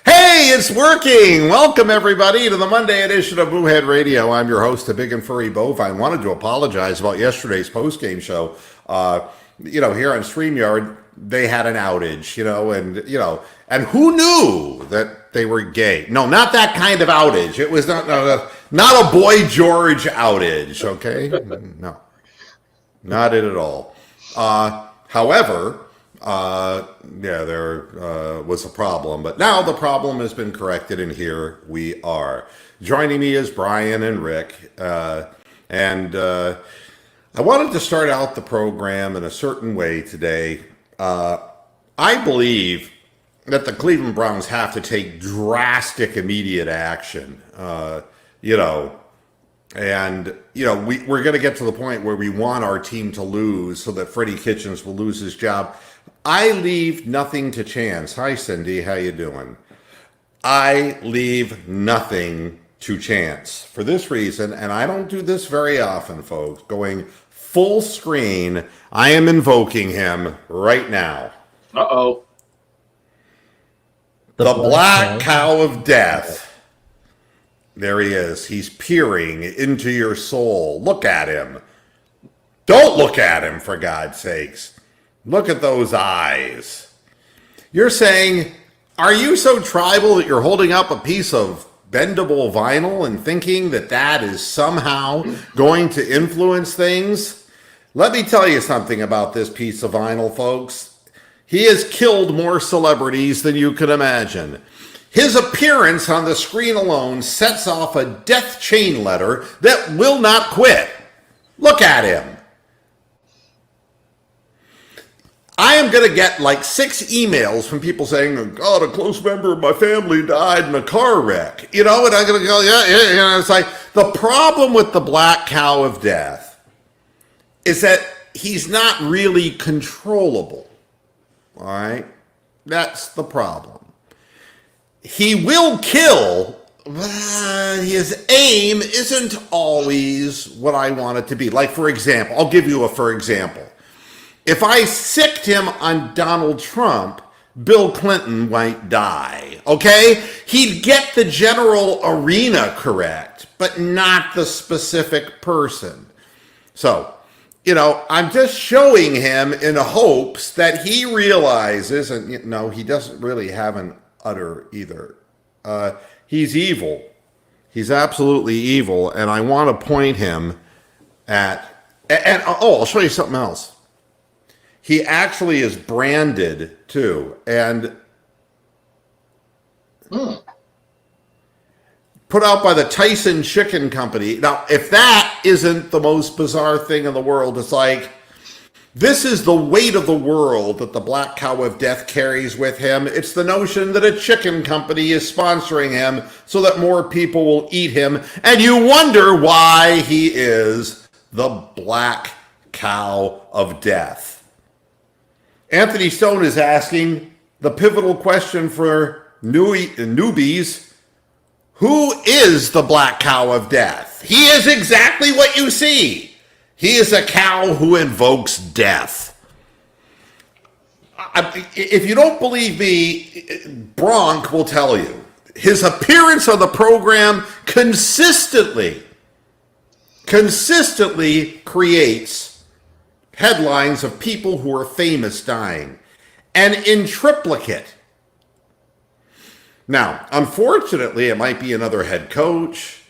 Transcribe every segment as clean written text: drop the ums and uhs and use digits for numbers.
Hey, it's working! Welcome, everybody, to the Monday edition of Moohead Radio. I'm your host, the Big and Furry Bovine. I wanted to apologize about yesterday's post-game show. Here on StreamYard, they had an outage, and who knew that they were gay? No, not that kind of outage. It was not a Boy George outage, okay? No, not it at all. However, there was a problem, but now the problem has been corrected, and here we are. Joining me is Brian and Rick, and I wanted to start out the program in a certain way today. I believe that the Cleveland Browns have to take drastic, immediate action, we're going to get to the point where we want our team to lose so that Freddie Kitchens will lose his job. I leave nothing to chance. Hi, Cindy. How you doing? I leave nothing to chance for this reason, and I don't do this very often, folks. Going full screen, I am invoking him right now. Uh-oh. The Black Cow of Death. There he is. He's peering into your soul. Look at him. Don't look at him, for God's sakes. Look at those eyes. You're saying, are you so tribal that you're holding up a piece of bendable vinyl and thinking that that is somehow going to influence things? Let me tell you something about this piece of vinyl, folks. He has killed more celebrities than you can imagine. His appearance on the screen alone sets off a death chain letter that will not quit. Look at him. I am going to get like 6 emails from people saying, God, a close member of my family died in a car wreck. And I'm going to go, yeah. It's like the problem with the Black Cow of Death is that he's not really controllable. All right? That's the problem. He will kill, but his aim isn't always what I want it to be. Like, for example, I'll give you a for example. If I sicked him on Donald Trump, Bill Clinton might die, okay? He'd get the general arena correct, but not the specific person. So, I'm just showing him in hopes that he realizes, and he doesn't really have an utter either. He's evil. He's absolutely evil, and I want to point him at, I'll show you something else. He actually is branded too, and put out by the Tyson Chicken Company. Now, if that isn't the most bizarre thing in the world, it's like, this is the weight of the world that the Black Cow of Death carries with him. It's the notion that a chicken company is sponsoring him so that more people will eat him, and you wonder why he is the Black Cow of Death. Anthony Stone is asking the pivotal question for newbies. Who is the Black Cow of Death? He is exactly what you see. He is a cow who invokes death. If you don't believe me, Bronk will tell you. His appearance on the program consistently creates headlines of people who are famous dying, and in triplicate. Now, unfortunately, it might be another head coach.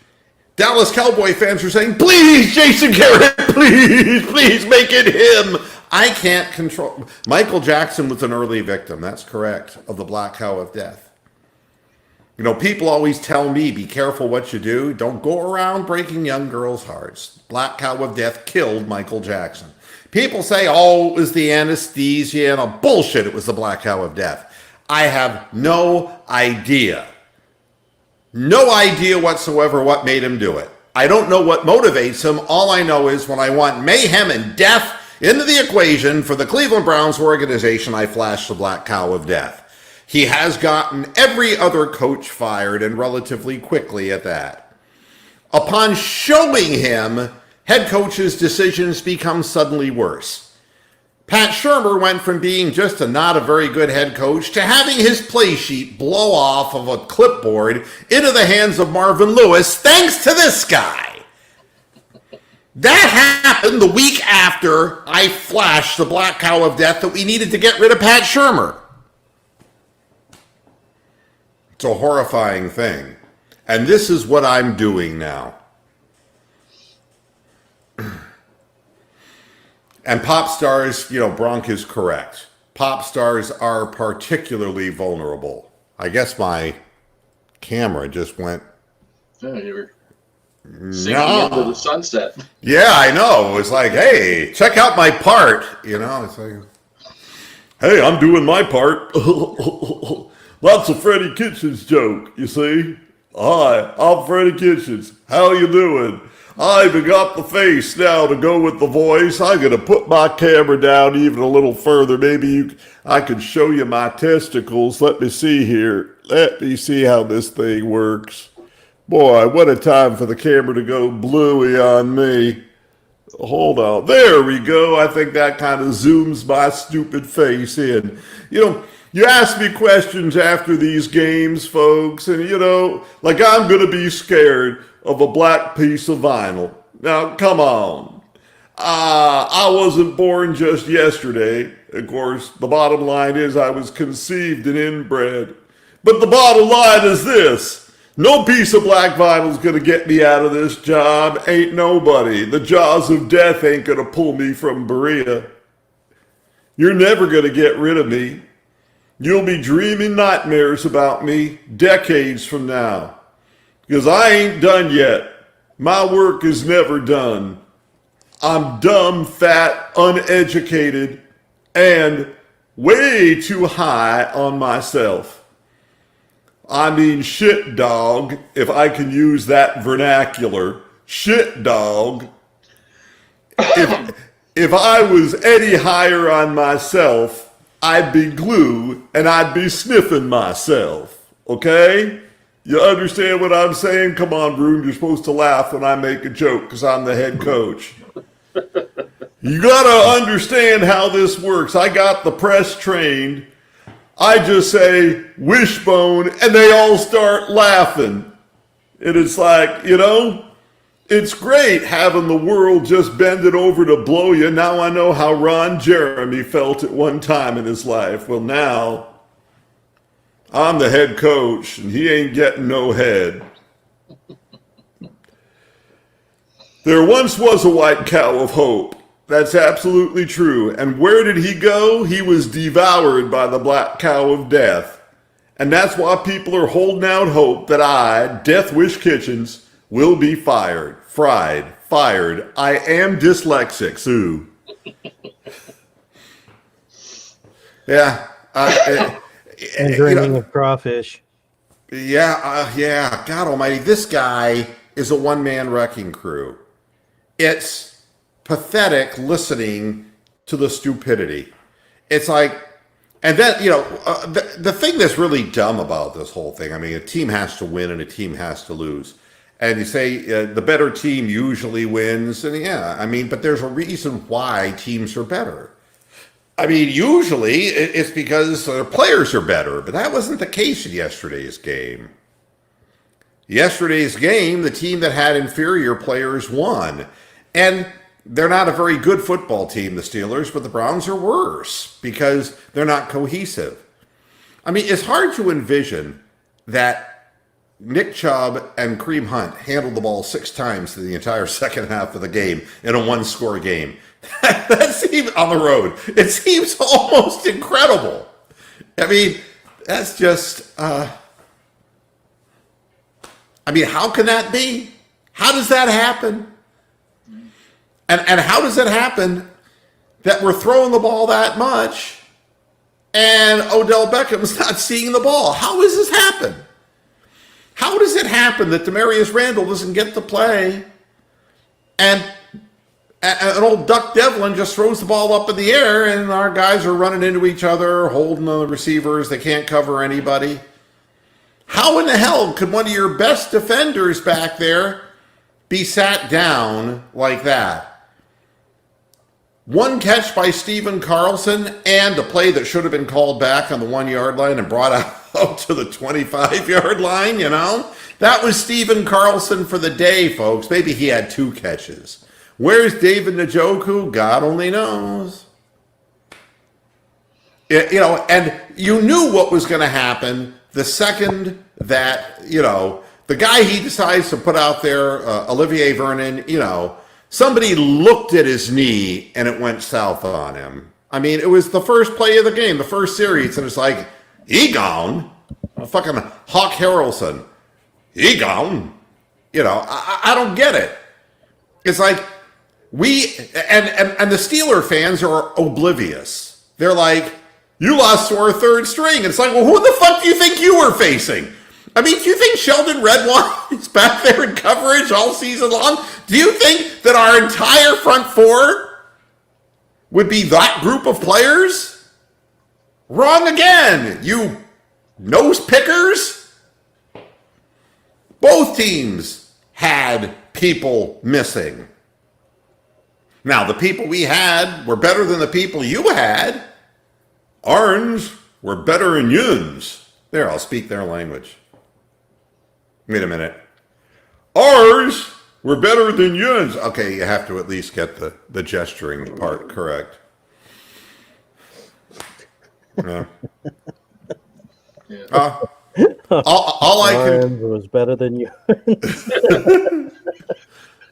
Dallas Cowboy fans are saying, please, Jason Garrett, please make it him. I can't control. Michael Jackson was an early victim, that's correct, of the Black Cow of Death. People always tell me, be careful what you do. Don't go around breaking young girls' hearts. Black Cow of Death killed Michael Jackson. People say, oh, it was the anesthesia and bullshit. It was the Black Cow of Death. I have no idea. No idea whatsoever what made him do it. I don't know what motivates him. All I know is when I want mayhem and death into the equation for the Cleveland Browns organization, I flash the Black Cow of Death. He has gotten every other coach fired, and relatively quickly at that. Upon showing him, head coaches' decisions become suddenly worse. Pat Shurmur went from being just not a very good head coach to having his play sheet blow off of a clipboard into the hands of Marvin Lewis, thanks to this guy. That happened the week after I flashed the black cow of death that we needed to get rid of Pat Shurmur. It's a horrifying thing. And this is what I'm doing now. And pop stars, Bronk is correct. Pop stars are particularly vulnerable. I guess my camera just went. Yeah, you were singing into the sunset. Yeah, I know. It was like, hey, check out my part. It's like, hey, I'm doing my part. That's a Freddie Kitchens joke, you see. Hi, I'm Freddie Kitchens. How you doing? I even got the face now to go with the voice. I'm going to put my camera down even a little further. Maybe I could show you my testicles. Let me see here. Let me see how this thing works. Boy, what a time for the camera to go bluey on me. Hold on. There we go. I think that kind of zooms my stupid face in. You ask me questions after these games, folks, and, like I'm going to be scared of a black piece of vinyl. Now, come on. I wasn't born just yesterday. Of course, the bottom line is I was conceived and inbred. But the bottom line is this. No piece of black vinyl is going to get me out of this job. Ain't nobody. The jaws of death ain't going to pull me from Berea. You're never going to get rid of me. You'll be dreaming nightmares about me decades from now. Because I ain't done yet. My work is never done. I'm dumb, fat, uneducated, and way too high on myself. I mean shit dog, if I can use that vernacular. Shit dog. If I was any higher on myself, I'd be glue and I'd be sniffing myself. Okay? You understand what I'm saying? Come on, Broom, you're supposed to laugh when I make a joke because I'm the head coach. You gotta understand how this works. I got the press trained. I just say, wishbone, and they all start laughing. And it's like, it's great having the world just bend it over to blow you. Now I know how Ron Jeremy felt at one time in his life. Well, now I'm the head coach, and he ain't getting no head. There once was a white cow of hope. That's absolutely true. And where did he go? He was devoured by the black cow of death. And that's why people are holding out hope that I, Death Wish Kitchens, will be fired. I am dyslexic, Sue. Yeah. And dreaming of crawfish. Yeah. God almighty, this guy is a one-man wrecking crew. It's pathetic listening to the stupidity. It's like, and then, the thing that's really dumb about this whole thing, I mean, a team has to win and a team has to lose. And you say the better team usually wins. And but there's a reason why teams are better. I mean, usually it's because their players are better, but that wasn't the case in yesterday's game. Yesterday's game, the team that had inferior players won. And they're not a very good football team, the Steelers, but the Browns are worse because they're not cohesive. I mean, it's hard to envision that Nick Chubb and Kareem Hunt handled the ball 6 times in the entire second half of the game in a one-score game. That seems on the road. It seems almost incredible. I mean, that's just, how can that be? How does that happen? And how does it happen that we're throwing the ball that much and Odell Beckham's not seeing the ball? How does this happen? How does it happen that Demarius Randall doesn't get to play and an old Duck Devlin just throws the ball up in the air and our guys are running into each other, holding the receivers, they can't cover anybody? How in the hell could one of your best defenders back there be sat down like that? one catch by Steven Carlson and a play that should have been called back on the 1 yard line and brought out to the 25-yard line, you know? That was Steven Carlson for the day, folks. Maybe he had 2 catches. Where's David Njoku? God only knows. You know, and you knew what was going to happen the second that, you know, the guy he decides to put out there, Olivier Vernon, you know, somebody looked at his knee and it went south on him. I mean, it was the first play of the game, the first series, and it's like, he gone. Fucking Hawk Harrelson. He gone. You know, I don't get it. It's like and the Steeler fans are oblivious. They're like, you lost to our third string. It's like, well, who the fuck do you think you were facing? I mean, do you think Sheldon Redwine is back there in coverage all season long? Do you think that our entire front four would be that group of players? Wrong again, you nose pickers. Both teams had people missing. Now, the people we had were better than the people you had. Ours were better than yuns. There, I'll speak their language. Wait a minute. Ours were better than yuns. Okay, you have to at least get the gesturing part correct. Yeah. All I can... was better than you.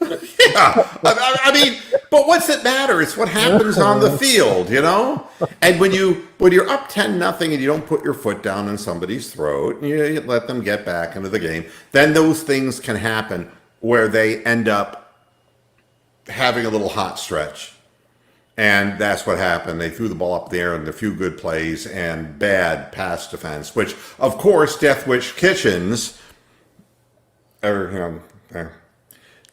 Yeah, I mean, but what's it matter? It's what happens on the field, you know. And when you're up 10-0 and you don't put your foot down in somebody's throat, and you let them get back into the game, then those things can happen where they end up having a little hot stretch. And that's what happened. They threw the ball up there and a few good plays and bad pass defense, which, of course, Death Wish Kitchens,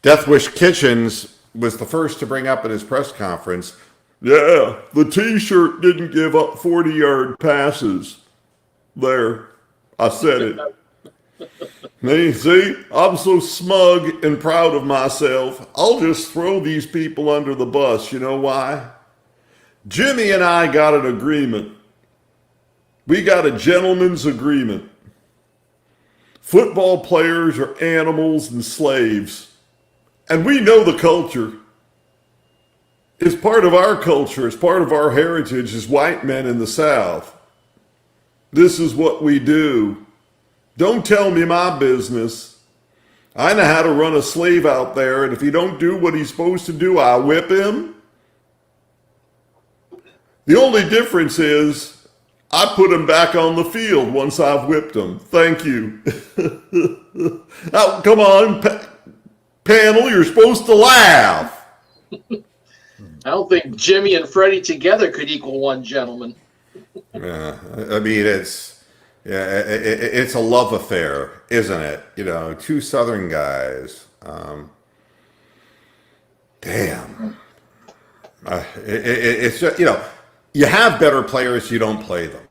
Death Wish Kitchens was the first to bring up in his press conference. Yeah, the T-shirt didn't give up 40-yard passes. There, I said it. Hey, see, I'm so smug and proud of myself. I'll just throw these people under the bus. You know why? Jimmy and I got an agreement. We got a gentleman's agreement. Football players are animals and slaves. And we know the culture. It's part of our culture. It's part of our heritage as white men in the South. This is what we do. Don't tell me my business. I know how to run a slave out there, and if he don't do what he's supposed to do, I whip him. The only difference is I put him back on the field once I've whipped him. Thank you. Now, come on, panel, you're supposed to laugh. I don't think Jimmy and Freddie together could equal one gentleman. Yeah, I mean, it's a love affair, isn't it? You know, 2 Southern guys. Damn. It's just, you know, you have better players, you don't play them.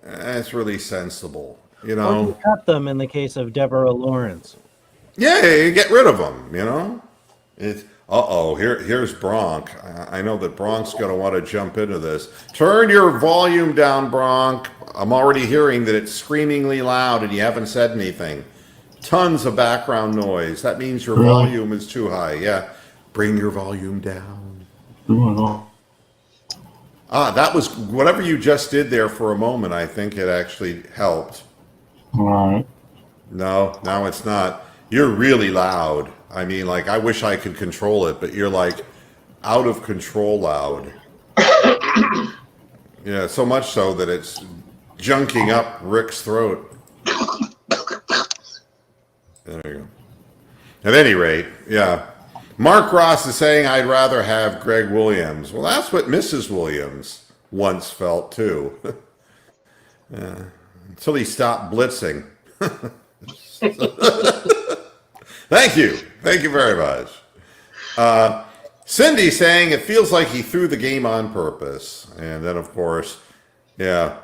That's really sensible, you know. Or you cut them in the case of Deborah Lawrence. Yeah, you get rid of them, you know. It's here's Bronk. I know that Bronk's going to want to jump into this. Turn your volume down, Bronk. I'm already hearing that it's screamingly loud and you haven't said anything. Tons of background noise. That means your volume is too high. Yeah, bring your volume down. That was whatever you just did there for a moment. I think it actually helped. All right. No, now it's not. You're really loud. I mean, like, I wish I could control it, but you're like out of control loud. Yeah, so much so that it's junking up Rick's throat. There you go. At any rate, yeah. Mark Ross is saying, I'd rather have Greg Williams. Well, that's what Mrs. Williams once felt, too. Yeah. Until he stopped blitzing. Thank you. Thank you very much. Cindy saying it feels like he threw the game on purpose. And then, of course, yeah,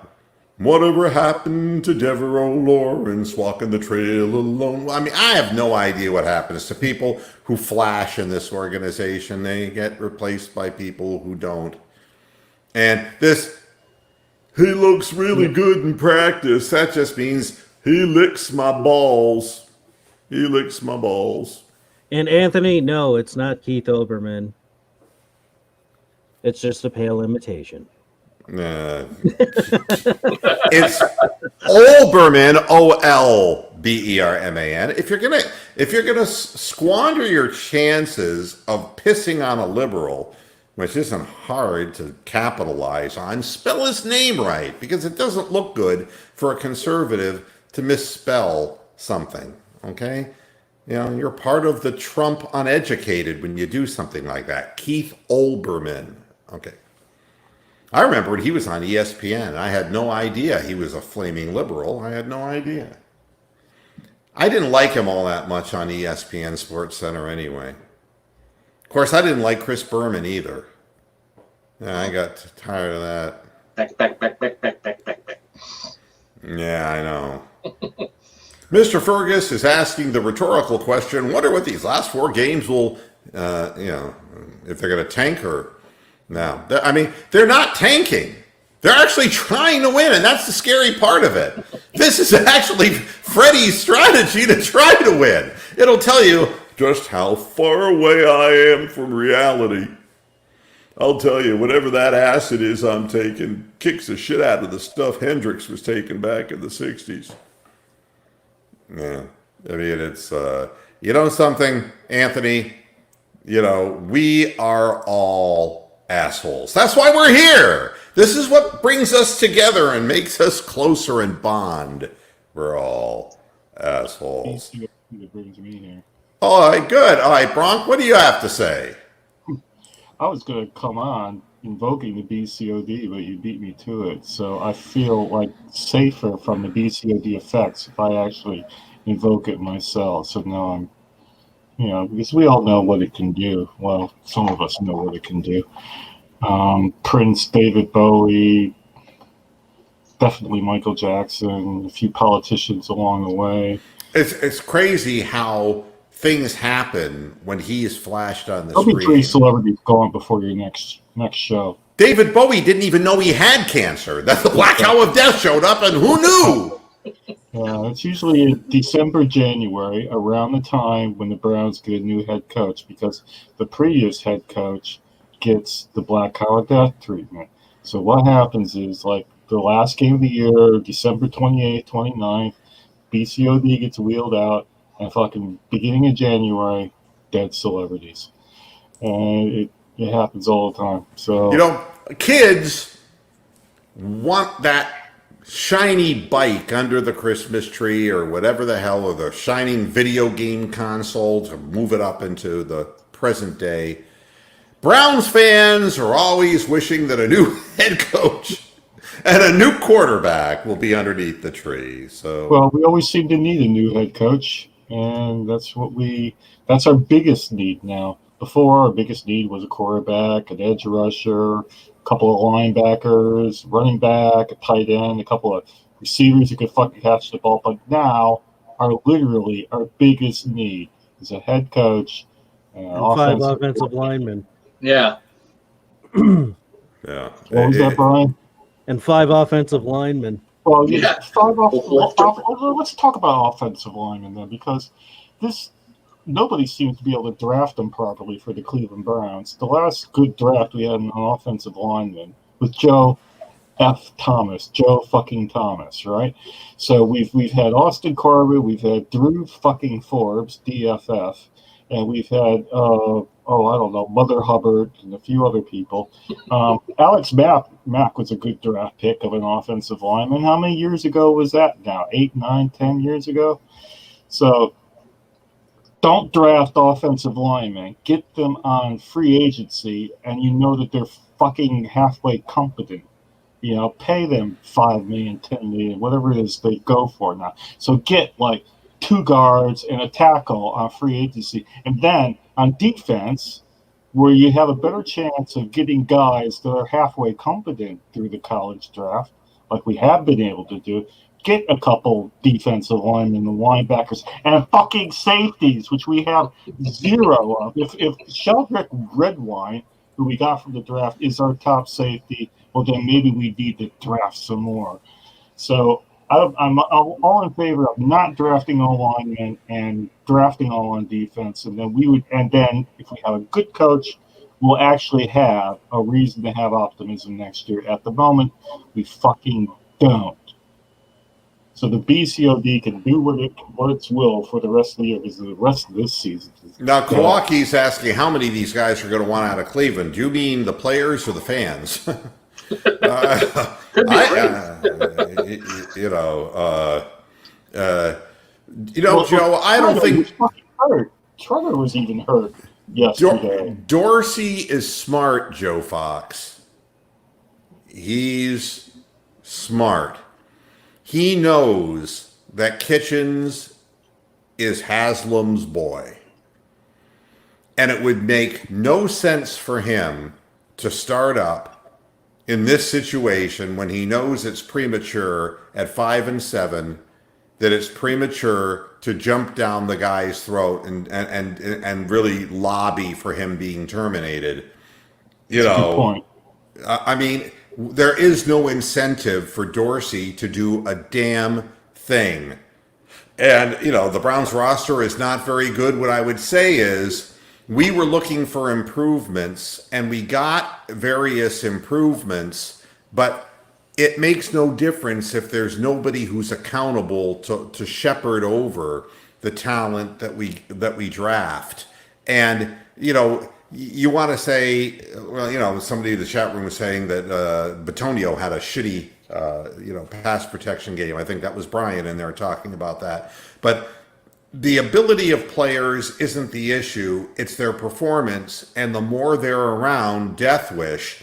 Whatever happened to Devereaux Lawrence walking the trail alone? I mean, I have no idea what happens to people who flash in this organization. They get replaced by people who don't. And this, he looks really good in practice, that just means he licks my balls. He licks my balls. And Anthony, no, it's not Keith Olbermann. It's just a pale imitation. It's Olbermann, Olberman. If you're gonna squander your chances of pissing on a liberal, which isn't hard to capitalize on, spell his name right, because it doesn't look good for a conservative to misspell something. Okay, you know, you're part of the Trump uneducated when you do something like that. Keith Olbermann. Okay. I remember when he was on ESPN. I had no idea he was a flaming liberal. I had no idea. I didn't like him all that much on ESPN Sports Center anyway. Of course, I didn't like Chris Berman either. Yeah, I got tired of that. Back. Yeah, I know. Mr. Fergus is asking the rhetorical question, wonder what these last 4 games will, if they're going to tank or... No, I mean, they're not tanking. They're actually trying to win, and that's the scary part of it. This is actually Freddie's strategy to try to win. It'll tell you just how far away I am from reality. I'll tell you, whatever that acid is I'm taking kicks the shit out of the stuff Hendrix was taking back in the 60s. Yeah, I mean, it's, you know something, Anthony? You know, we are all assholes. That's why we're here. This is what brings us together and makes us closer and bond. We're all assholes. That brings me here. All right, good. All right, Bronk, what do you have to say? I was going to come on invoking the BCOD, but you beat me to it. So I feel like safer from the BCOD effects if I actually invoke it myself. So now I'm, because we all know what it can do. Well, some of us know what it can do. Prince, David Bowie, definitely Michael Jackson, a few politicians along the way. It's crazy how things happen when he is flashed on the There'll screen. be 3 celebrities going before your next show. David Bowie didn't even know he had cancer. That the Black Cow of Death showed up, and who knew? Yeah, it's usually December, January, around the time when the Browns get a new head coach, because the previous head coach gets the Black Cow of Death treatment. So what happens is, like, the last game of the year, December 28th, 29th, BCOD gets wheeled out, and fucking beginning of January, dead celebrities. And it happens all the time. So kids want that shiny bike under the Christmas tree or whatever the hell, or the shining video game console to move it up into the present day. Browns fans are always wishing that a new head coach and a new quarterback will be underneath the tree. So, well, we always seem to need a new head coach, and that's our biggest need now. Before, our biggest need was a quarterback, an edge rusher, a couple of linebackers, running back, a tight end, a couple of receivers who could fucking catch the ball. But now, our biggest need is a head coach and 5 offensive linemen. Yeah. Yeah. What was that, Brian? And 5 offensive linemen. Well, yeah. Let's talk about offensive linemen then, because nobody seems to be able to draft them properly for the Cleveland Browns. The last good draft we had an offensive lineman was Joe fucking Thomas, right? So we've had Austin Corbett, we've had Drew fucking Forbes, DFF, and we've had Mother Hubbard and a few other people. Alex Mack was a good draft pick of an offensive lineman. How many years ago was that now? 8, 9, 10 years ago? So don't draft offensive linemen. Get them on free agency, and you know that they're fucking halfway competent. Pay them $5 million, $10 million, whatever it is they go for now. So get like 2 guards and a tackle on free agency. And then on defense, where you have a better chance of getting guys that are halfway competent through the college draft, like we have been able to do, get a couple defensive linemen and linebackers and fucking safeties, which we have zero of. If Sheldrick Redwine, who we got from the draft, is our top safety, well, then maybe we need to draft some more. So I'm all in favor of not drafting O-linemen and drafting O-line defense, and then if we have a good coach, we'll actually have a reason to have optimism next year. At the moment, we fucking don't. So the BCOD can do what its will for the rest of the year, because the rest of this season. Now, Kawaki's asking how many of these guys are going to want out of Cleveland. Do you mean the players or the fans? Joe, I don't think Trevor was even hurt yesterday. Dorsey is smart, Joe Fox. He's smart. He knows that Kitchens is Haslam's boy. And it would make no sense for him to start up in this situation when he knows it's premature at 5-7, that it's premature to jump down the guy's throat and really lobby for him being terminated. That's a good point. I mean, there is no incentive for Dorsey to do a damn thing. And, the Browns roster is not very good. What I would say is we were looking for improvements, and we got various improvements, but it makes no difference if there's nobody who's accountable to shepherd over the talent that we draft. And, you want to say, somebody in the chat room was saying that Bitonio had a shitty, pass protection game. I think that was Brian in there talking about that. But the ability of players isn't the issue. It's their performance. And the more they're around Death Wish,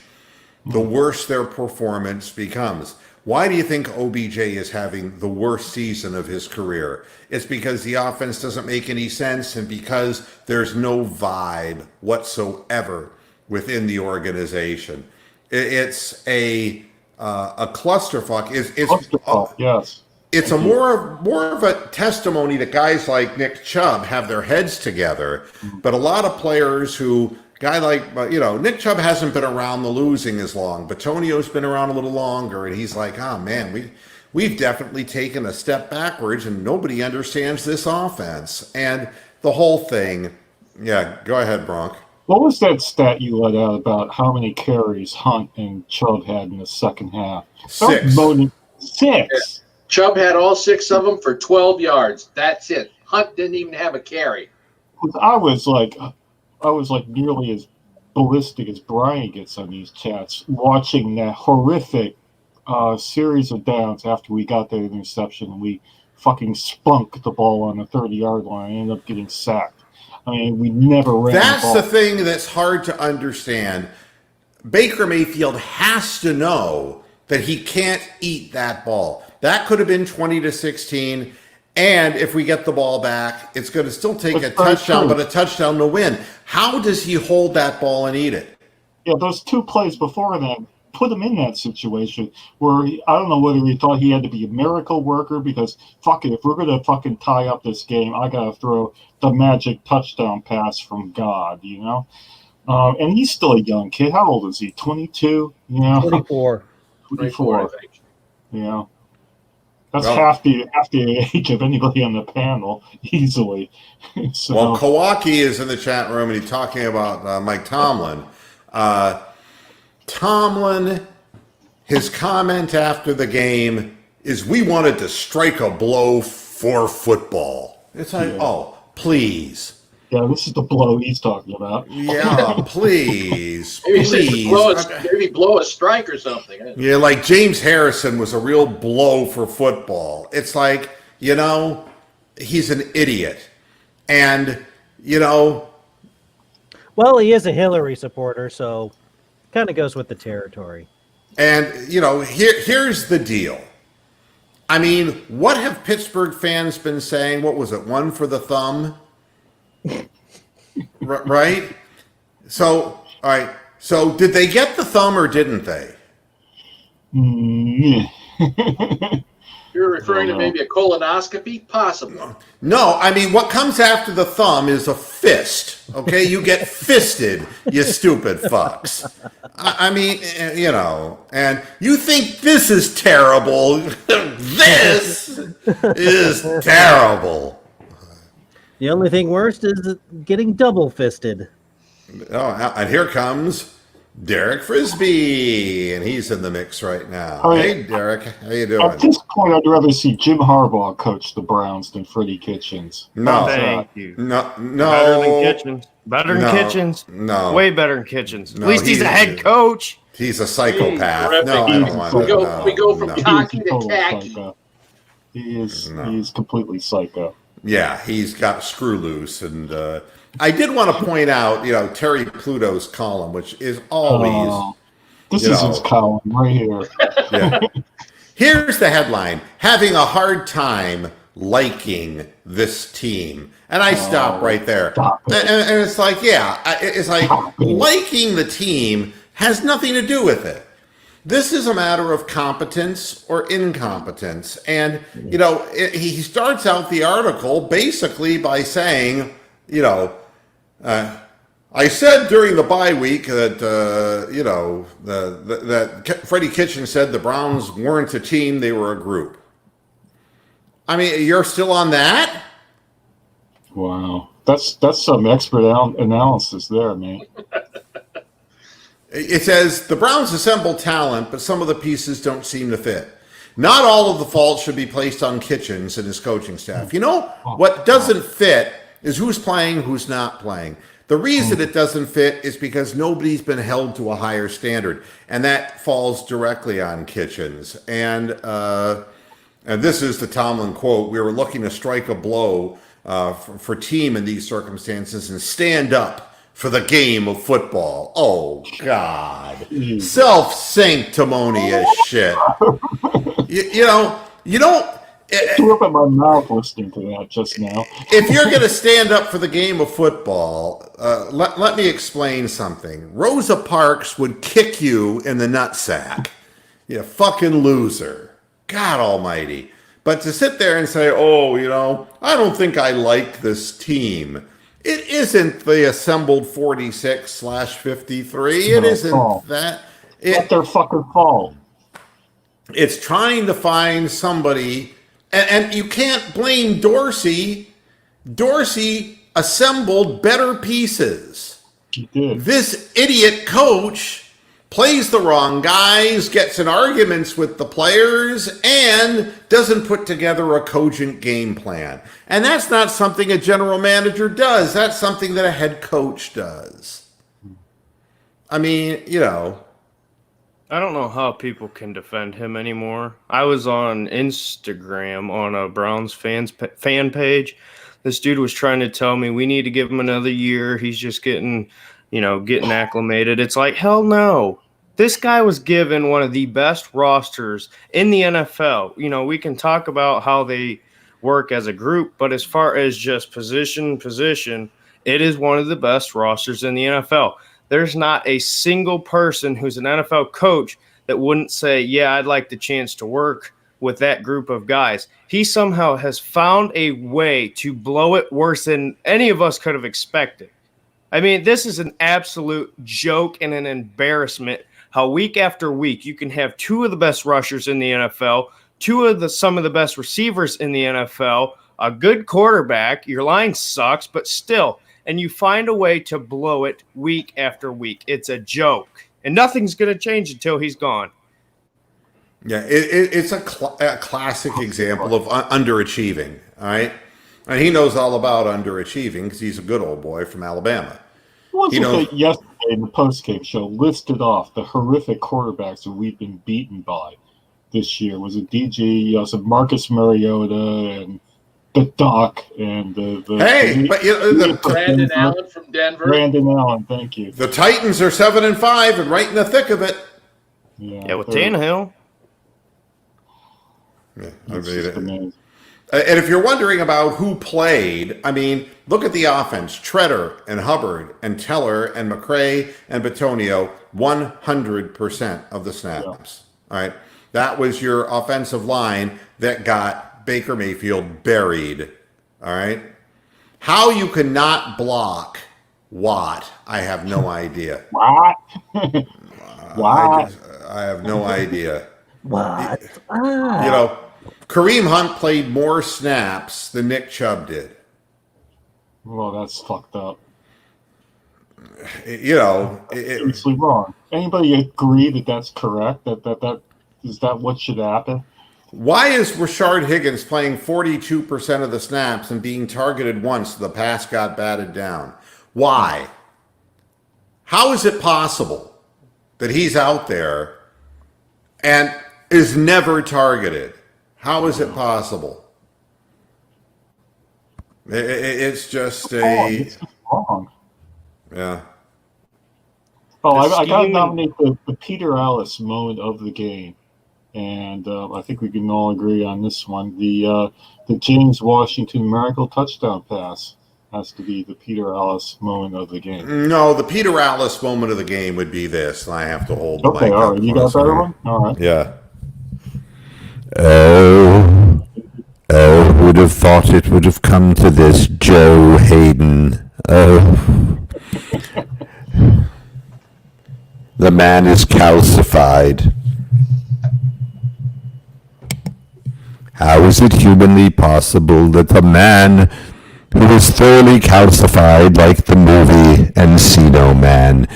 the worse their performance becomes. Why do you think OBJ is having the worst season of his career? It's because the offense doesn't make any sense and because there's no vibe whatsoever within the organization. It's a clusterfuck. Yes. It's a more of a testimony that guys like Nick Chubb have their heads together, but a lot of players who. Guy like, Nick Chubb hasn't been around the losing as long, but Tonio's been around a little longer, and he's like, oh man, we've definitely taken a step backwards, and nobody understands this offense. And the whole thing, go ahead, Bronk. What was that stat you let out about how many carries Hunt and Chubb had in the second half? 6. 6. Yeah. Chubb had all 6 of them for 12 yards. That's it. Hunt didn't even have a carry. I was like nearly as ballistic as Brian gets on these chats, watching that horrific series of downs after we got that interception and we fucking spunk the ball on the 30-yard line and ended up getting sacked. I mean, we never ran That's the ball. The thing that's hard to understand. Baker Mayfield has to know that he can't eat that ball. That could have been 20-16. And if we get the ball back, it's going to still take a touchdown, but a touchdown to win. How does he hold that ball and eat it? Yeah, those 2 plays before that put him in that situation where I don't know whether he thought he had to be a miracle worker because, fuck it, if we're going to fucking tie up this game, I got to throw the magic touchdown pass from God, And he's still a young kid. How old is he? 22? 24. 24, I think. Yeah. That's half the age of anybody on the panel, easily. So. Well, Kawaki is in the chat room, and he's talking about Mike Tomlin. Tomlin, his comment after the game is, we wanted to strike a blow for football. It's like, please. Yeah, this is the blow he's talking about. Yeah, please. Maybe blow a strike or something. Yeah, like James Harrison was a real blow for football. It's like, he's an idiot. And, Well, he is a Hillary supporter, so kind of goes with the territory. And, here's the deal. I mean, what have Pittsburgh fans been saying? What was it, one for the thumb? Right? So, all right. So, did they get the thumb or didn't they? You're referring to no. maybe a colonoscopy? Possibly. No, I mean, what comes after the thumb is a fist. Okay, you get fisted, you stupid fucks. I mean, you know, and you think this is terrible. This is terrible. The only thing worse is getting double fisted. Oh, and here comes Derek Frisbee, and he's in the mix right now. Hi. Hey, Derek, how you doing? At this point, I'd rather see Jim Harbaugh coach the Browns than Freddie Kitchens. No, Thank you. no, Better than no. Kitchens. Better than No. Kitchens. No. Way better than Kitchens. No, At least he's a head coach. He's a psychopath. Terrific. No, I don't want We to. go- no, we go from no. cocky He's a to total tacky. psycho. He is. No. He's completely psycho. Yeah, he's got screw loose, and I did want to point out, you know, Terry Pluto's column, which is always. This you is know. his column right here. Yeah. Here's the headline: having a hard time liking this team, and I stop right there. Stop it. And it's like, yeah, it's like Stop it. liking the team has nothing to do with it. This is a matter of competence or incompetence. And, you know, he starts out the article basically by saying, you know, I said during the bye week that, you know, that Freddie Kitchens said the Browns weren't a team, they were a group. I mean, you're still on that? Wow, that's some expert analysis there, man. It says the Browns assemble talent, but some of the pieces don't seem to fit. Not all of the fault should be placed on Kitchens and his coaching staff. You know, what doesn't fit is who's playing, who's not playing. The reason it doesn't fit is because nobody's been held to a higher standard, and that falls directly on Kitchens. And this is the Tomlin quote: "We were looking to strike a blow for team in these circumstances and stand up for the game of football." Oh, God. Self-sanctimonious shit. You know, you don't... Threw up in my mouth listening to that just now. If you're going to stand up for the game of football, let me explain something. Rosa Parks would kick you in the nutsack. You fucking loser. God almighty. But to sit there and say, oh, you know, I don't think I like this team. It isn't the assembled 46/53. It No, isn't Paul. that. Let their fucking fault. It's trying to find somebody, and you can't blame Dorsey. Dorsey assembled better pieces. He did. This idiot coach plays the wrong guys, gets in arguments with the players, and doesn't put together a cogent game plan. And that's not something a general manager does. That's something that a head coach does. I mean, you know. I don't know how people can defend him anymore. I was on Instagram on a Browns fan page. This dude was trying to tell me we need to give him another year. He's just getting acclimated. It's like, hell no. This guy was given one of the best rosters in the NFL. You know, we can talk about how they work as a group, but as far as just position, it is one of the best rosters in the NFL. There's not a single person who's an NFL coach that wouldn't say, yeah, I'd like the chance to work with that group of guys. He somehow has found a way to blow it worse than any of us could have expected. I mean, this is an absolute joke and an embarrassment how week after week you can have two of the best rushers in the NFL, some of the best receivers in the NFL, a good quarterback, your line sucks, but still, and you find a way to blow it week after week. It's a joke. And nothing's going to change until he's gone. Yeah, it's a classic example of underachieving, all right? And he knows all about underachieving because he's a good old boy from Alabama. Wasn't know- it yesterday in the post-game show listed off the horrific quarterbacks that we've been beaten by this year? Was it DG, Marcus Mariota, and the Doc, and the But you know, Brandon Allen from Denver. Brandon Allen, thank you. the Titans are 7-5 and right in the thick of it. Yeah, with they're- Tannehill. Yeah, it's just amazing. And if you're wondering about who played, I mean, look at the offense. Treader and Hubbard and Teller and McCray and Batonio, 100% of the snaps. All right. That was your offensive line that got Baker Mayfield buried. All right. How you cannot block Watt, I have no idea. What? What? I have no idea. What? You know, Kareem Hunt played more snaps than Nick Chubb did. Well, that's fucked up. You know, Seriously wrong. Anybody agree that that's correct? That is that what should happen? why is Rashard Higgins playing 42% of the snaps and being targeted once the pass got batted down? Why? How is it possible that he's out there and is never targeted? How is it possible? It's just It's just wrong. yeah. Oh, The I got to scheme- nominate the Peter Alice moment of the game, and I think we can all agree on this one. The James Washington miracle touchdown pass has to be the Peter Alice moment of the game. No, the Peter Alice moment of the game would be this, and I have to hold the Okay, mic all up right, you for got us. a better one. All right. Yeah. Oh, who would have thought it would have come to this, Joe Hayden? Oh. The man is calcified. How is it humanly possible that the man who is thoroughly calcified like the movie Encino Man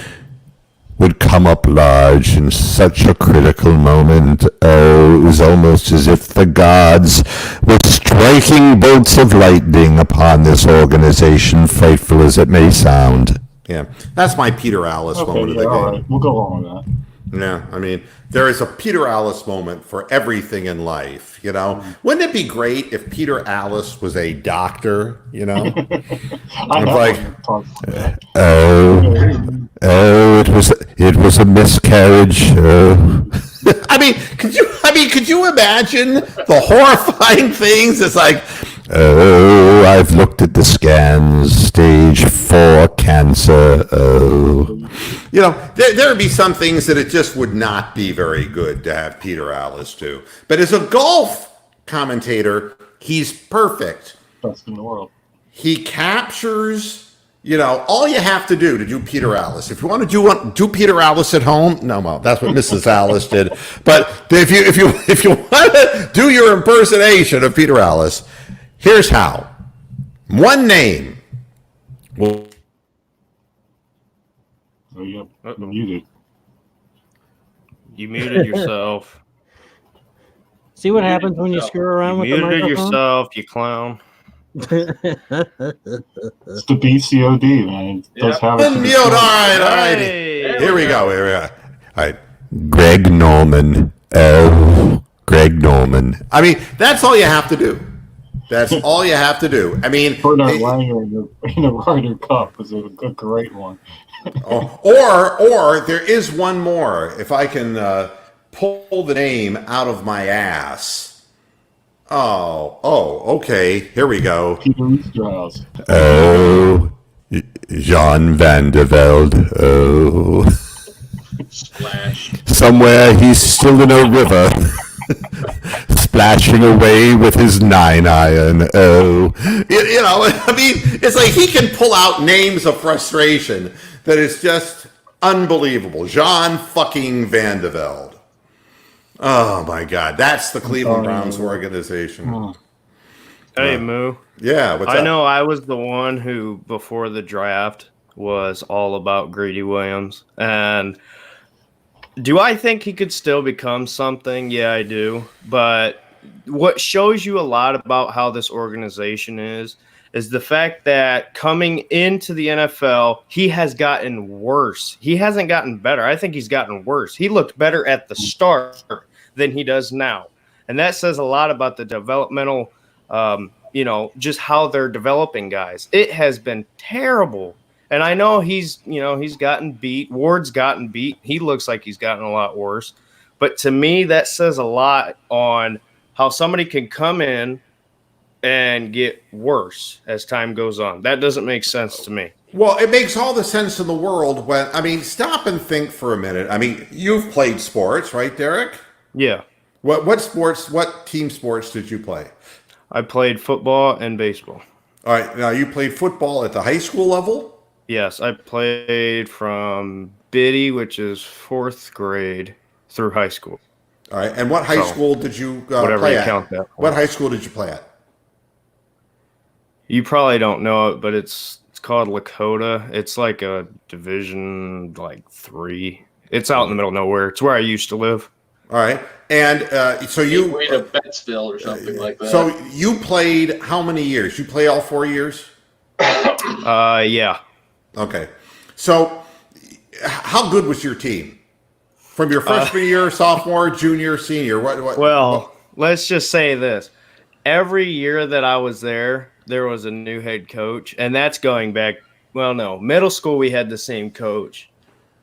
would come up large in such a critical moment? Oh, it was almost as if the gods were striking bolts of lightning upon this organization, frightful as it may sound. Yeah, that's my Peter Alice Okay, moment of yeah, the all game. right. We'll go along with that. Yeah, I mean, there is a Peter Alice moment for everything in life, you know? Wouldn't it be great if Peter Alice was a doctor, you know? I have like- one to talk about. Oh, it was a miscarriage. Oh. could you imagine the horrifying things? It's like, oh, I've looked at the scans, stage 4 cancer. Oh, you know, there would be some things that it just would not be very good to have Peter Alice do. But as a golf commentator, he's perfect. Best in the world. He captures. You know, all you have to do Peter Alice. If you want to do Peter Alice at home, no, well, that's what Mrs. Alice did. But if you want to do your impersonation of Peter Alice, here's how. One name. Well, Oh, yep. Uh-oh. Muted. You muted yourself. See what happens when you screw around You with the muted microphone? yourself, you clown. It's the BCOD, man. It does have it. to be unmute. All right. Hey! Here we go. All right. Greg Norman. Oh, Greg Norman. I mean, that's all you have to do. That's all you have to do. I mean, Bernard Langer in the Ryder Cup was a great one. or there is one more. If I can pull the name out of my ass. Oh, okay. Here we go. Peter Easterhouse. Oh, Jean Van der Velde. Oh, Splash. somewhere he's still in a river, splashing away with his 9-iron. Oh, you know, I mean, it's like he can pull out names of frustration that is just unbelievable. Jean fucking Van der Velde. Oh my God, that's the Cleveland Browns organization. Hey, Moo. Yeah, what's I up? know I was the one who, before the draft, was all about Greedy Williams. And do I think he could still become something? Yeah, I do. But what shows you a lot about how this organization is the fact that coming into the NFL, he has gotten worse. He hasn't gotten better. I think he's gotten worse. He looked better at the start than he does now. And that says a lot about the developmental just how they're developing guys. It has been terrible. And I know he's gotten beat. Ward's gotten beat. He looks like he's gotten a lot worse. But to me, that says a lot on how somebody can come in and get worse as time goes on. That doesn't make sense to me. Well, it makes all the sense in the world stop and think for a minute. I mean, you've played sports, right, Derek? Yeah. What team sports did you play? I played football and baseball. All right, now you played football at the high school level? Yes, I played from Biddy, which is 4th grade, through high school. All right, and what high So, school did you whatever play you at? count that for. What high school did you play at? You probably don't know it, but it's called Lakota. It's like a division like 3. It's out in the middle of nowhere. It's where I used to live. All right, and so you Way to Bettsville or something like that. so you played how many years? You play all 4 years? Yeah. Okay, so how good was your team from your freshman year, sophomore, junior, senior? What? Well, let's just say this. Every year that I was there was a new head coach, and that's going back, well, no, middle school we had the same coach.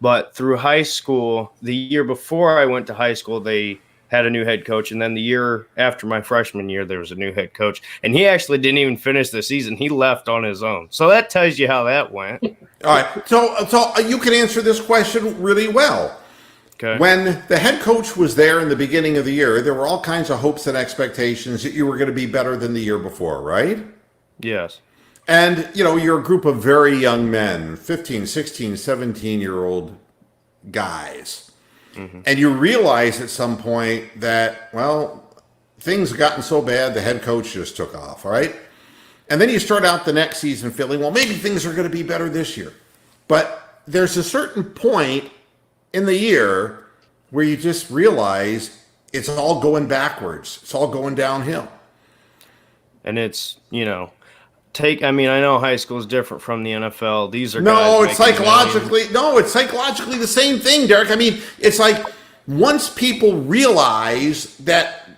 But through high school, the year before I went to high school, they had a new head coach. And then the year after my freshman year, there was a new head coach. And he actually didn't even finish the season. He left on his own. So that tells you how that went. All right, so you can answer this question really well. Okay. When the head coach was there in the beginning of the year, there were all kinds of hopes and expectations that you were going to be better than the year before, right? Yes. And, you're a group of very young men, 15, 16, 17-year-old guys. Mm-hmm. And you realize at some point that, well, things have gotten so bad, the head coach just took off, right? And then you start out the next season feeling, well, maybe things are going to be better this year. But there's a certain point in the year where you just realize it's all going backwards. It's all going downhill. And it's, I know high school is different from the NFL. These are No, guys it's making psychologically the same thing, Derek. I mean, it's like once people realize that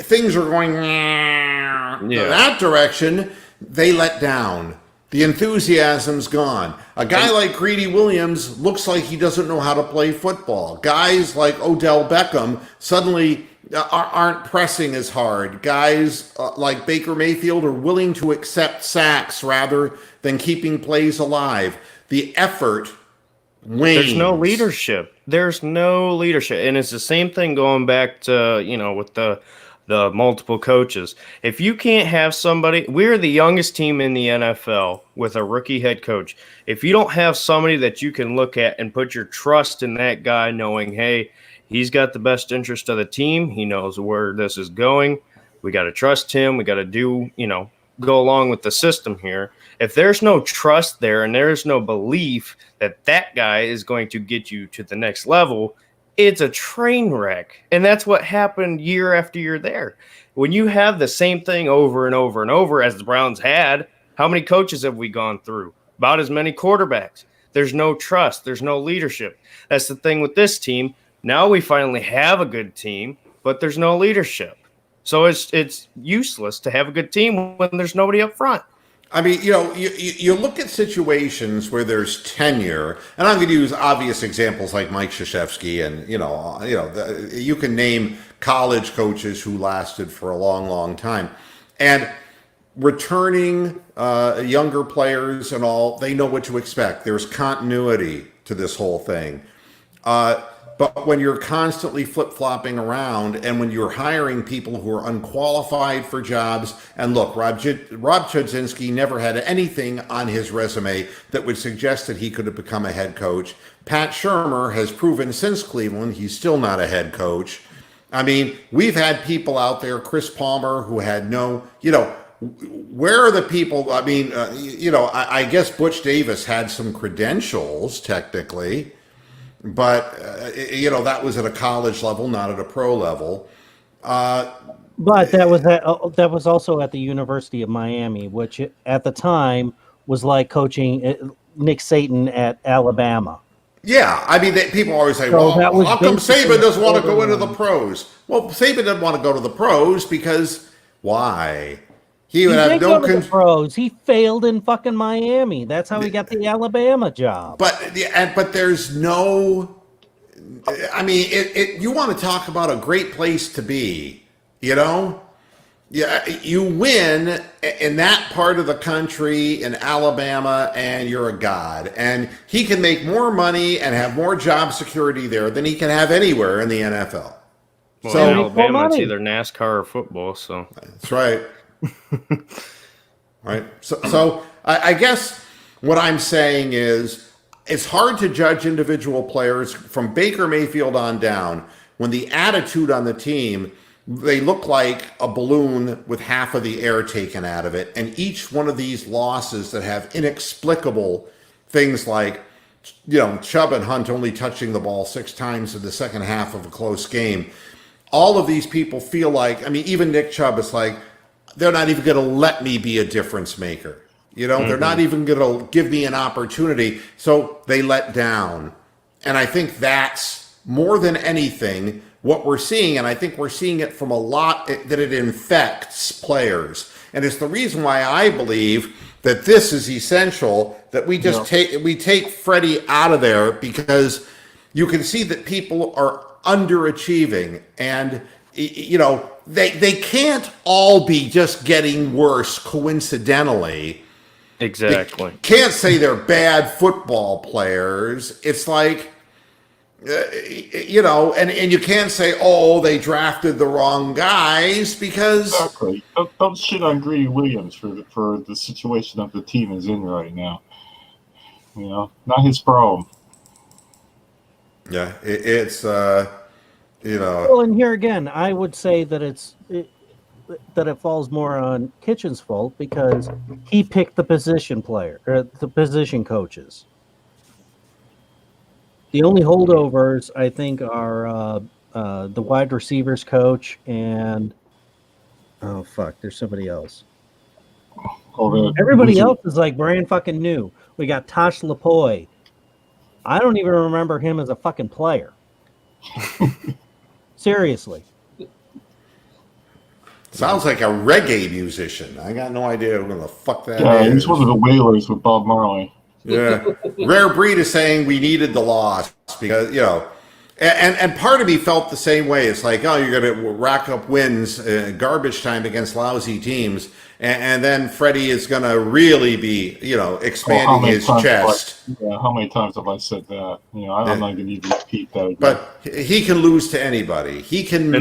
things are going that direction, they let down. The enthusiasm's gone. A guy like Greedy Williams looks like he doesn't know how to play football. Guys like Odell Beckham suddenly aren't pressing as hard. Guys like Baker Mayfield are willing to accept sacks rather than keeping plays alive. The effort wanes. There's no leadership. And it's the same thing going back to, with the multiple coaches. If you can't have somebody, we're the youngest team in the NFL with a rookie head coach. If you don't have somebody that you can look at and put your trust in that guy, knowing, hey, he's got the best interest of the team. He knows where this is going. We got to trust him. We got to go along with the system here. If there's no trust there and there's no belief that that guy is going to get you to the next level, it's a train wreck. And that's what happened year after year there. When you have the same thing over and over and over as the Browns had, how many coaches have we gone through? About as many quarterbacks. There's no trust. There's no leadership. That's the thing with this team. Now we finally have a good team, but there's no leadership. So it's useless to have a good team when there's nobody up front. I mean, you look at situations where there's tenure, and I'm going to use obvious examples like Mike Krzyzewski, and you can name college coaches who lasted for a long, long time, and returning younger players and all, they know what to expect. There's continuity to this whole thing. But when you're constantly flip-flopping around and when you're hiring people who are unqualified for jobs, and look, Rob Chudzinski never had anything on his resume that would suggest that he could have become a head coach. Pat Shurmur has proven since Cleveland he's still not a head coach. I mean, we've had people out there, Chris Palmer, who had no, where are the people? I mean, I guess Butch Davis had some credentials technically. But, that was at a college level, not at a pro level. But that was also at the University of Miami, which at the time was like coaching Nick Saban at Alabama. Yeah, I mean, people always say, So well, how come basically Saban doesn't want to go into the borderline. pros? Well, Saban doesn't want to go to the pros because why? He would He have did no go to the pros. He failed in fucking Miami. That's how he got the Alabama job. But there's no. I mean, you want to talk about a great place to be, Yeah, you win in that part of the country in Alabama, and you're a god. And he can make more money and have more job security there than he can have anywhere in the NFL. Well, So- in Alabama, it's money. either NASCAR or football. So That's right. Right. So I guess what I'm saying is it's hard to judge individual players from Baker Mayfield on down when the attitude on the team, they look like a balloon with half of the air taken out of it. And each one of these losses that have inexplicable things like, Chubb and Hunt only touching the ball 6 times in the second half of a close game. All of these people feel like, even Nick Chubb is like, they're not even going to let me be a difference maker. They're not even going to give me an opportunity. So they let down. And I think that's more than anything what we're seeing. And I think we're seeing it from a lot that it infects players. And it's the reason why I believe that this is essential, that we just take Freddie out of there, because you can see that people are underachieving, and they can't all be just getting worse coincidentally. exactly. You can't say they're bad football players. It's like, and you can't say, oh, they drafted the wrong guys, because Exactly. Don't shit on Greedy Williams for the situation that the team is in right now. Not his problem. yeah, it's Well, and here again, I would say that it falls more on Kitchen's fault, because he picked the position player or the position coaches. The only holdovers, I think, are the wide receivers coach and there's somebody else. Everybody else is like brand fucking new. We got Tosh Lapoy. I don't even remember him as a fucking player. Seriously. sounds like a reggae musician. I got no idea who the fuck that is. Yeah, he's one of the Whalers with Bob Marley. Yeah. Rare Breed is saying we needed the loss because, and part of me felt the same way. It's like, oh, you're going to rack up wins, garbage time against lousy teams. And then Freddie is going to really be, expanding his chest. How many times have I said that? I'm not going to even repeat that again. But he can lose to anybody. He can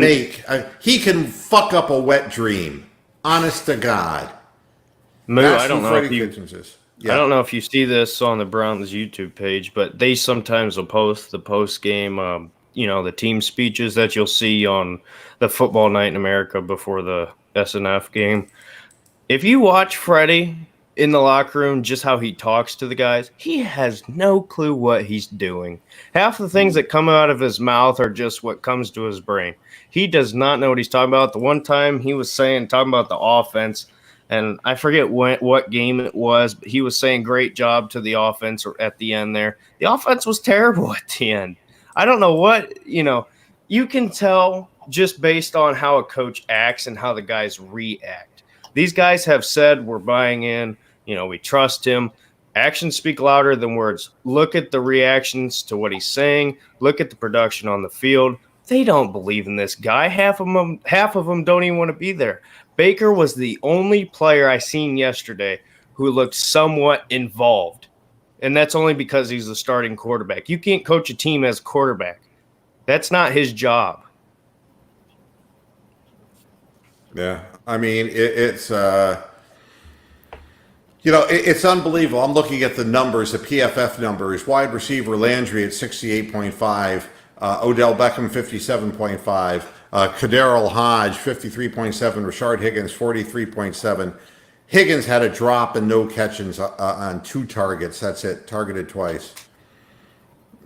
he can fuck up a wet dream. Honest to God. Moo, That's I don't who know if Freddie you Kitchens is. Yeah. I don't know if you see this on the Browns YouTube page, but they sometimes will post the post game, the team speeches that you'll see on the Football Night in America before the SNF game. If you watch Freddie in the locker room, just how he talks to the guys, he has no clue what he's doing. Half the things that come out of his mouth are just what comes to his brain. He does not know what he's talking about. The one time he was talking about the offense, and I forget what game it was, but he was saying great job to the offense at the end there. The offense was terrible at the end. I don't know what, you can tell just based on how a coach acts and how the guys react. These guys have said we're buying in, we trust him. Actions speak louder than words. Look at the reactions to what he's saying. Look at the production on the field. They don't believe in this guy. Half of them don't even want to be there. Baker was the only player I seen yesterday who looked somewhat involved, and that's only because he's the starting quarterback. You can't coach a team as a quarterback. That's not his job. Yeah, it's it's unbelievable. I'm looking at the numbers, the PFF numbers. Wide receiver Landry at 68.5, Odell Beckham 57.5, Kaderil Hodge 53.7, Rashard Higgins 43.7. Higgins had a drop and no catches on 2 targets. That's it, targeted twice.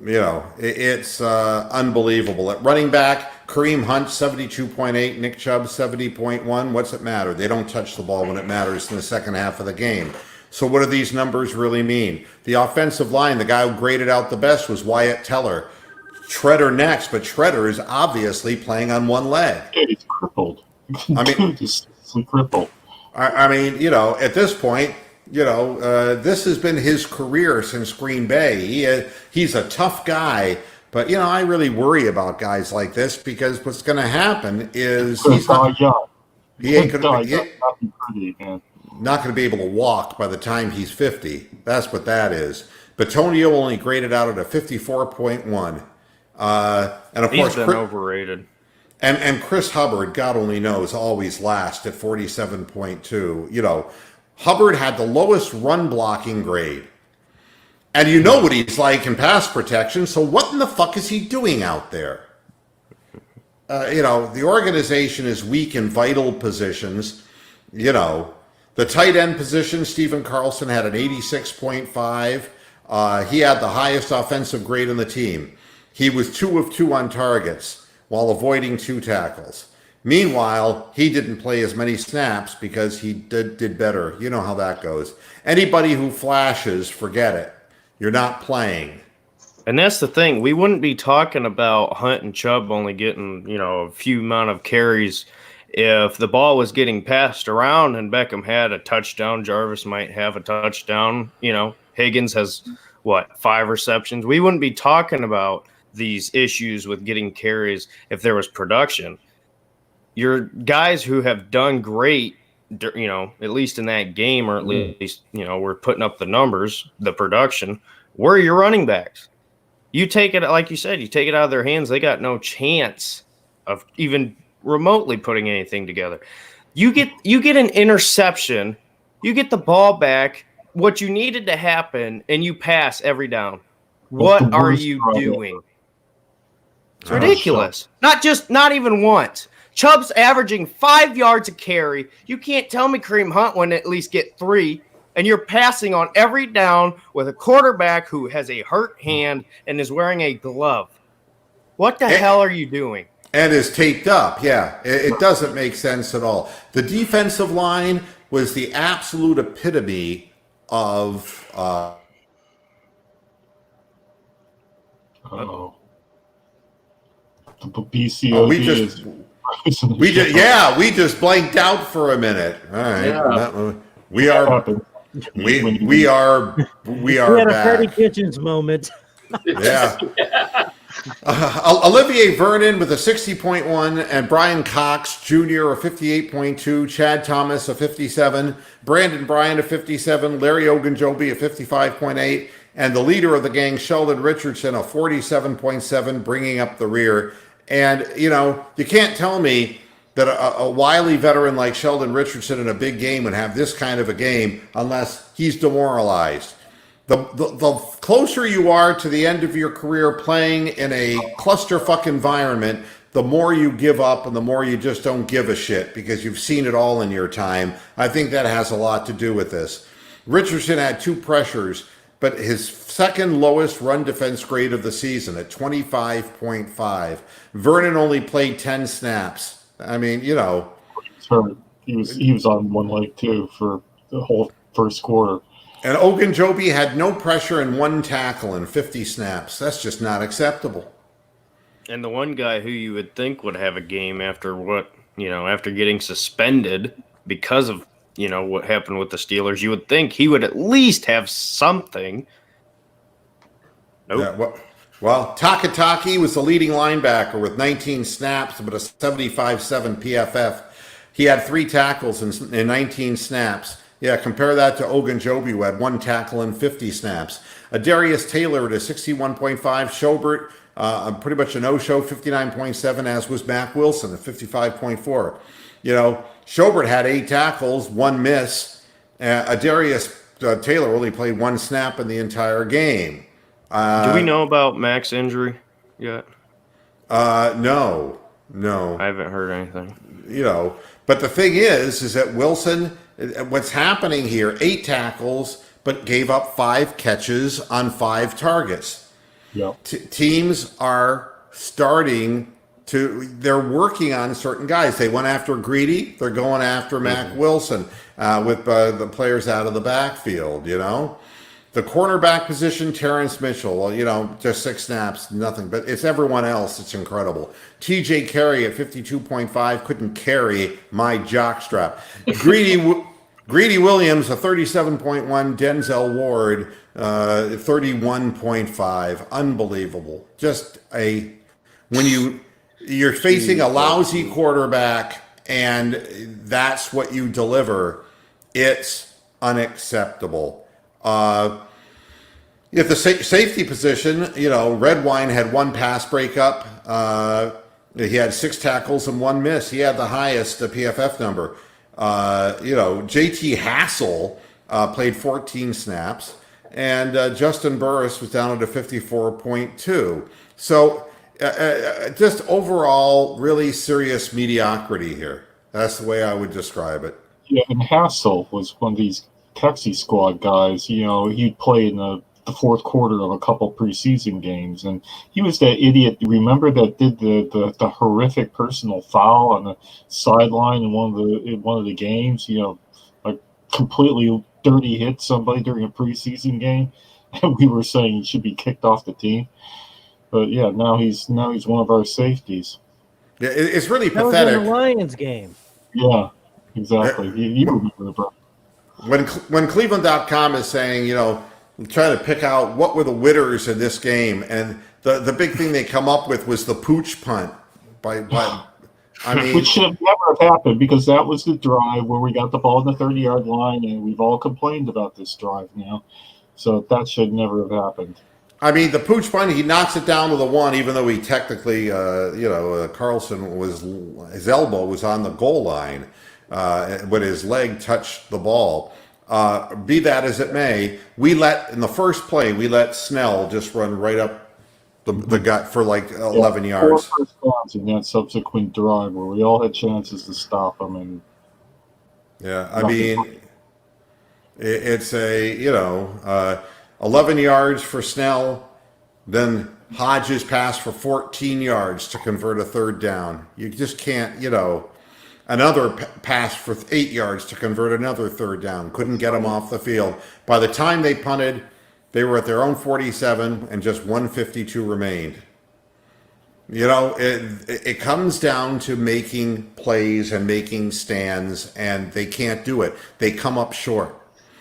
It's unbelievable. At running back, Kareem Hunt 72.8, Nick Chubb 70.1. What's it matter? They don't touch the ball when it matters in the second half of the game. So what do these numbers really mean? The offensive line, the guy who graded out the best was Wyatt Teller. Shredder next, but Shredder is obviously playing on one leg. He's crippled. Dude is crippled. At this point, this has been his career since Green Bay. He's a tough guy, but I really worry about guys like this because what's going to happen is he's not going to be able to walk by the time he's 50. That's what that is. Batonio only graded out at a 54.1. And of He's course, been overrated. And Chris Hubbard, God only knows, always last at 47.2. You know, Hubbard had the lowest run blocking grade. And you know what he's like in pass protection, so what in the fuck is he doing out there? You know, the organization is weak in vital positions. You know, the tight end position, Stephen Carlson had an 86.5. He had the highest offensive grade on the team. He was 2 of 2 on targets while avoiding 2 tackles. Meanwhile, he didn't play as many snaps because he did better. You know how that goes. Anybody who flashes, forget it. You're not playing. And that's the thing. We wouldn't be talking about Hunt and Chubb only getting, you know, a few amount of carries if the ball was getting passed around and Beckham had a touchdown. Jarvis might have a touchdown. You know, Higgins has, 5 receptions. We wouldn't be talking about these issues with getting carries if there was production. Your guys who have done great, you know, at least in that game, or at least, you know, we're putting up the numbers, the production, were your running backs. You take it, like you said, you take it out of their hands, they got no chance of even remotely putting anything together. You get an interception, you get the ball back, what you needed to happen, and you pass every down. What are you doing? It's ridiculous. Not even once. Chubb's averaging 5 yards a carry. You can't tell me Kareem Hunt wouldn't at least get 3, and you're passing on every down with a quarterback who has a hurt hand and is wearing a glove. What the hell are you doing? And is taped up, yeah. It doesn't make sense at all. The defensive line was the absolute epitome of The BCOD we just blanked out for a minute. All right. Yeah. We are We had a back. Freddie Kitchens moment. Yeah. Olivier Vernon with a 60.1 and Brian Cox Jr. a 58.2, Chad Thomas a 57, Brandon Bryant a 57, Larry Ogunjobi a 55.8, and the leader of the gang, Sheldon Richardson, a 47.7, bringing up the rear. And, you know, you can't tell me that a wily veteran like Sheldon Richardson in a big game would have this kind of a game unless he's demoralized. The closer you are to the end of your career playing in a clusterfuck environment, the more you give up and the more you just don't give a shit because you've seen it all in your time. I think that has a lot to do with this. Richardson had 2 pressures, but his second lowest run defense grade of the season at 25.5. Vernon only played 10 snaps. I mean, you know. He was on one leg too for the whole first quarter. And Ogunjobi had no pressure and 1 tackle in 50 snaps. That's just not acceptable. And the one guy who you would think would have a game after after getting suspended because of, you know, what happened with the Steelers, you would think he would at least have something. Nope. Yeah, well, Takataki was the leading linebacker with 19 snaps, but a 75.7 PFF. He had 3 tackles in 19 snaps. Yeah, compare that to Ogunjobi, who had 1 tackle in 50 snaps. Darius Taylor at a 61.5. Schobert, pretty much a no-show, 59.7, as was Mac Wilson at 55.4. You know, Schobert had 8 tackles, 1 miss. Darius Taylor only played 1 snap in the entire game. Do we know about Mac's injury yet? No. I haven't heard anything. You know, but the thing is that Wilson, what's happening here, 8 tackles, but gave up 5 catches on 5 targets. Yeah. Teams are they're working on certain guys. They went after Greedy. They're going after Mac Wilson with the players out of the backfield, you know. The cornerback position, Terrence Mitchell, well, you know, just 6 snaps, nothing. But it's everyone else. It's incredible. TJ Carey at 52.5 couldn't carry my jockstrap. Greedy Williams, a 37.1. Denzel Ward, 31.5. Unbelievable. Just when you're facing a lousy quarterback and that's what you deliver, it's unacceptable. At the safety position, you know, Redwine had 1 pass breakup. He had 6 tackles and 1 miss. He had the highest PFF number. JT Hassel played 14 snaps, and Justin Burris was down at a 54.2. So just overall, really serious mediocrity here. That's the way I would describe it. Yeah, and Hassel was one of these taxi squad guys. He'd play in the fourth quarter of a couple preseason games, and he was that idiot. Remember that did the horrific personal foul on the sideline in one of the games. Like completely dirty hit somebody during a preseason game, and we were saying he should be kicked off the team. But yeah, now he's one of our safeties. Yeah, it's really That was pathetic. in the Lions game. Yeah, exactly. You remember, bro. When Cleveland.com is saying, trying to pick out what were the winners in this game, and the big thing they come up with was the pooch punt. Which should have never have happened, because that was the drive where we got the ball in the 30-yard line, and we've all complained about this drive now. So that should never have happened. I mean, the pooch punt, he knocks it down to the 1, even though he technically, Carlson his elbow was on the goal line when his leg touched the ball. Be that as it may, in the first play, we let Snell just run right up the gut for like 11 yards. 4 first downs in that subsequent drive where we all had chances to stop him. And yeah, I mean, it's 11 yards for Snell, then Hodges passed for 14 yards to convert a 3rd down. You just can't, another pass for 8 yards to convert another 3rd down. Couldn't get them off the field. By the time they punted, they were at their own 47 and just 152 remained. It comes down to making plays and making stands, and they can't do it. They come up short.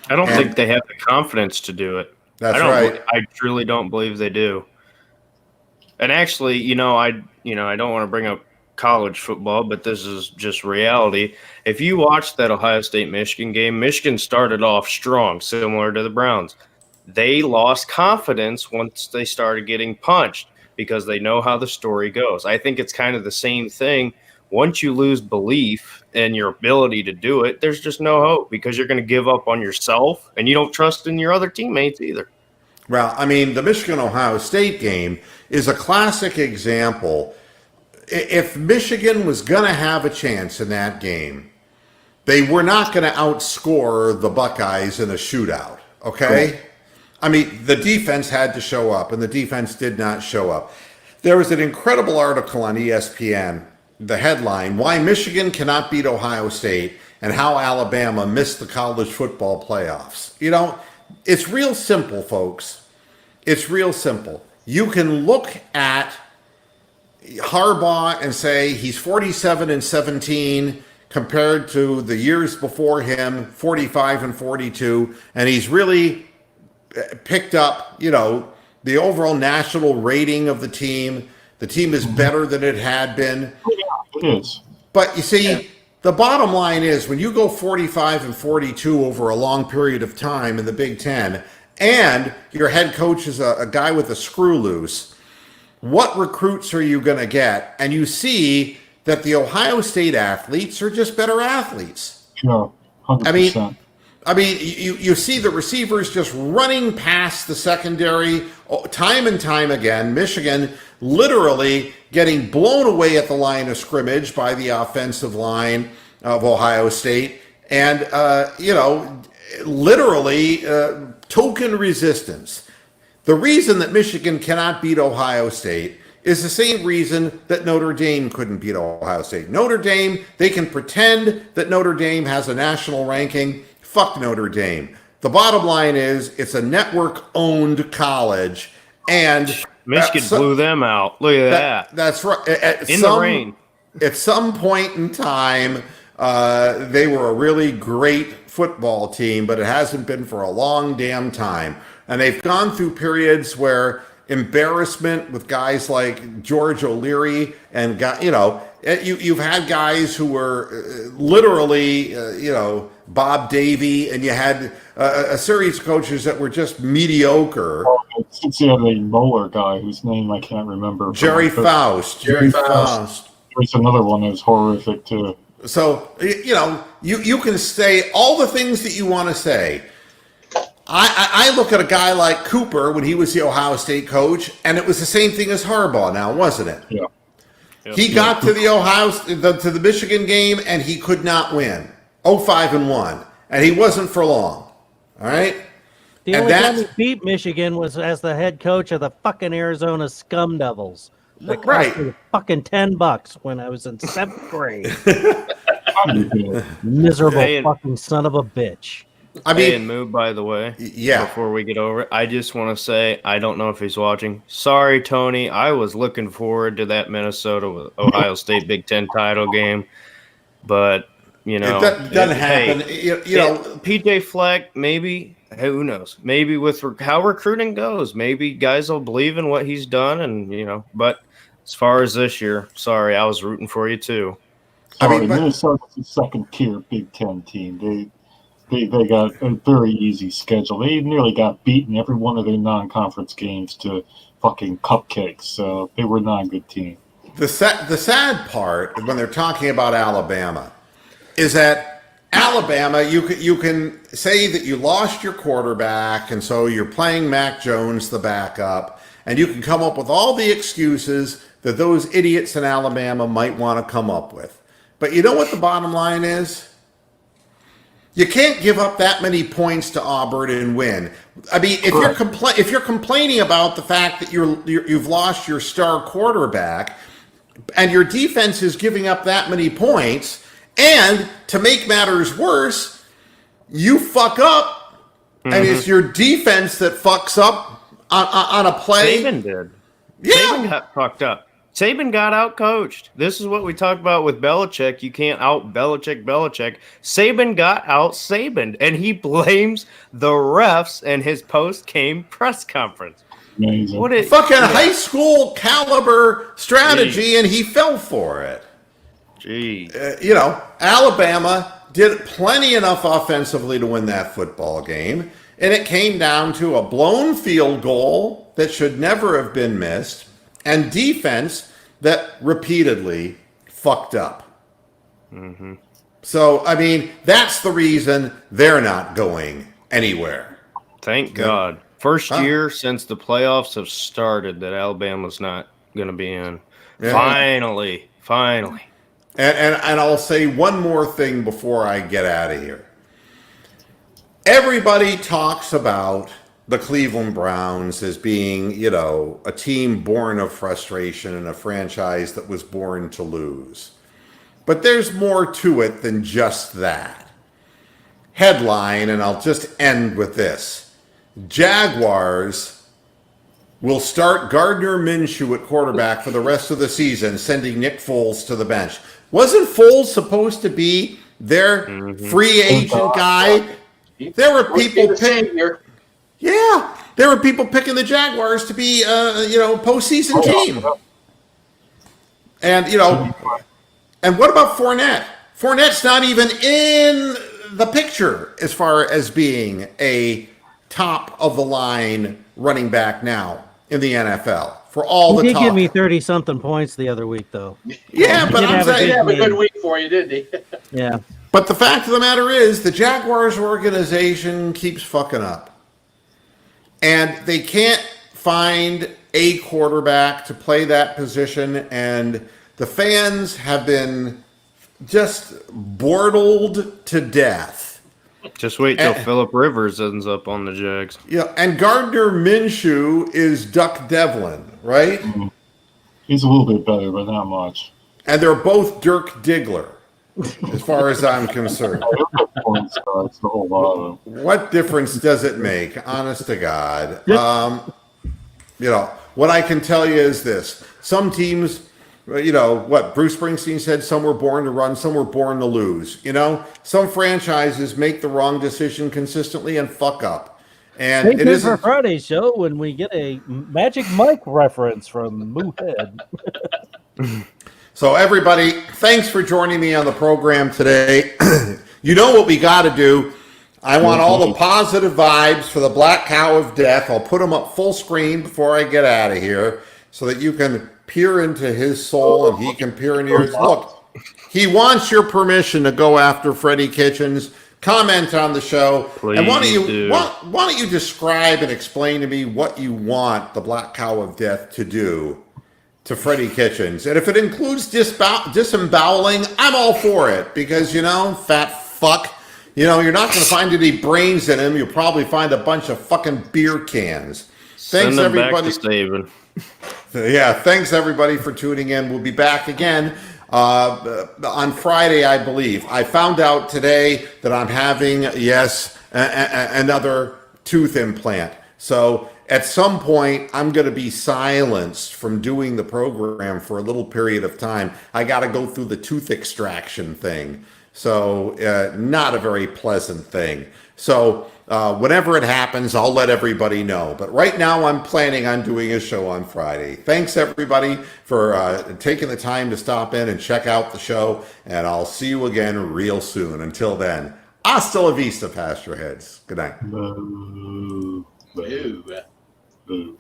I don't think they have the confidence to do it. That's right. I truly don't believe they do. And actually, I don't want to bring up college football, but this is just reality. If you watch that Ohio State-Michigan game, Michigan started off strong, similar to the Browns. They lost confidence once they started getting punched because they know how the story goes. I think it's kind of the same thing. Once you lose belief in your ability to do it, there's just no hope, because you're going to give up on yourself, and you don't trust in your other teammates either. Well, I mean, the Michigan-Ohio State game is a classic example. If Michigan was going to have a chance in that game, they were not going to outscore the Buckeyes in a shootout, okay? Cool. I mean, the defense had to show up, and the defense did not show up. There was an incredible article on ESPN, the headline, Why Michigan Cannot Beat Ohio State and How Alabama Missed the College Football Playoffs. It's real simple, folks. It's real simple. You can look at Harbaugh and say he's 47-17 compared to the years before him, 45-42, and he's really picked up, the overall national rating of the team. The team is better than it had been. It is. But you see, the bottom line is when you go 45-42 over a long period of time in the Big Ten, and your head coach is a guy with a screw loose, what recruits are you going to get? And you see that the Ohio State athletes are just better athletes. Yeah, 100%. I mean, you see the receivers just running past the secondary time and time again. Michigan literally getting blown away at the line of scrimmage by the offensive line of Ohio State. And, literally token resistance. The reason that Michigan cannot beat Ohio State is the same reason that Notre Dame couldn't beat Ohio State. Notre Dame, they can pretend that Notre Dame has a national ranking. Fuck Notre Dame. The bottom line is it's a network-owned college, and Michigan blew them out. Look at that. That's right. The rain. At some point in time, they were a really great football team, but it hasn't been for a long damn time. And they've gone through periods where embarrassment with guys like George O'Leary and you've had guys who were literally, Bob Davey, and you had a series of coaches that were just mediocre. Since you have a Moeller guy whose name I can't remember. Jerry Faust. Jerry Faust. There's another one that's horrific too. So, you can say all the things that you want to say. I look at a guy like Cooper when he was the Ohio State coach, and it was the same thing as Harbaugh now, wasn't it? Yeah. He got to the Michigan game, and he could not win. 5-1, and he wasn't for long. All right? The And only time that's- he beat Michigan was as the head coach of the fucking Arizona Scum Devils. That cost Right. me fucking $10 when I was in 7th grade. Yeah. Miserable Hey, and- fucking son of a bitch. I Hey, mean, and Moo, by the way, yeah. before we get over it, I just want to say, I don't know if he's watching. Sorry, Tony. I was looking forward to that Minnesota with Ohio State Big Ten title game, but It doesn't happen. PJ Fleck, maybe. Who knows? Maybe with how recruiting goes, maybe guys will believe in what he's done, and But as far as this year, sorry, I was rooting for you too. Sorry, but- Minnesota's a second-tier Big Ten team. They got a very easy schedule. They nearly got beaten every one of their non-conference games to fucking cupcakes. So they were not a good team. The sad part when they're talking about Alabama is that Alabama, you can say that you lost your quarterback, and so you're playing Mac Jones, the backup, and you can come up with all the excuses that those idiots in Alabama might want to come up with. But you know what the bottom line is? You can't give up that many points to Auburn and win. I mean, if you're complaining about the fact that you've lost your star quarterback, and your defense is giving up that many points, and to make matters worse, you fuck up, and it's your defense that fucks up on a play. Saban did. Yeah. Saban got fucked up. Saban got out-coached. This is what we talked about with Belichick. You can't out-Belichick. Saban got out-Sabaned, and he blames the refs and his post-game press conference. Amazing. Fucking high school caliber strategy, and he fell for it. Gee. Alabama did plenty enough offensively to win that football game, and it came down to a blown field goal that should never have been missed, and defense that repeatedly fucked up. Mm-hmm. So, I mean, that's the reason they're not going anywhere. Thank God. First year since the playoffs have started that Alabama's not going to be in. Yeah. Finally. And I'll say one more thing before I get out of here. Everybody talks about the Cleveland Browns as being, a team born of frustration and a franchise that was born to lose. But there's more to it than just that. Headline, and I'll just end with this. Jaguars will start Gardner Minshew at quarterback for the rest of the season, sending Nick Foles to the bench. Wasn't Foles supposed to be their free agent guy? There were people picking. Yeah, there were people picking the Jaguars to be, postseason team. And and what about Fournette? Fournette's not even in the picture as far as being a top of the line running back now in the NFL for all He the did give talk. me 30-something points the other week, though. Yeah, but did I'm have a He saying, have a good week for you, didn't he? Yeah. but the fact of the matter is, the Jaguars organization keeps fucking up. And they can't find a quarterback to play that position. And the fans have been just bortled to death. Just wait till Phillip Rivers ends up on the Jags. Yeah, and Gardner Minshew is Duck Devlin, right? He's a little bit better, but not much. And they're both Dirk Diggler, as far as I'm concerned. Points, it's a whole lot of them. What difference does it make, honest to God? What I can tell you is this. Some teams, what Bruce Springsteen said, some were born to run, some were born to lose. Some franchises make the wrong decision consistently and fuck up. And Stay it tuned for isn't. Friday's show when we get a Magic Mike reference from Moohead. So So everybody, thanks for joining me on the program today. You know what we got to do. I want all the positive vibes for the Black Cow of Death. I'll put them up full screen before I get out of here so that you can peer into his soul and he can peer into yours. Look, he wants your permission to go after Freddie Kitchens. Comment on the show. Please and why do. don't you describe and explain to me what you want the Black Cow of Death to do to Freddie Kitchens? And if it includes disemboweling, I'm all for it because, fat fuck, you're not going to find any brains in him. You'll probably find a bunch of fucking beer cans. Thanks, Send them everybody. back to Saban. Yeah, thanks everybody for tuning in. We'll be back again on Friday, I believe. I found out today that I'm having, another tooth implant. So at some point, I'm going to be silenced from doing the program for a little period of time. I got to go through the tooth extraction thing. So not a very pleasant thing. So whenever it happens, I'll let everybody know. But right now, I'm planning on doing a show on Friday. Thanks, everybody, for taking the time to stop in and check out the show. And I'll see you again real soon. Until then, hasta la vista, Pastureheads. Good night. Boo. Boo. Ew. Boo.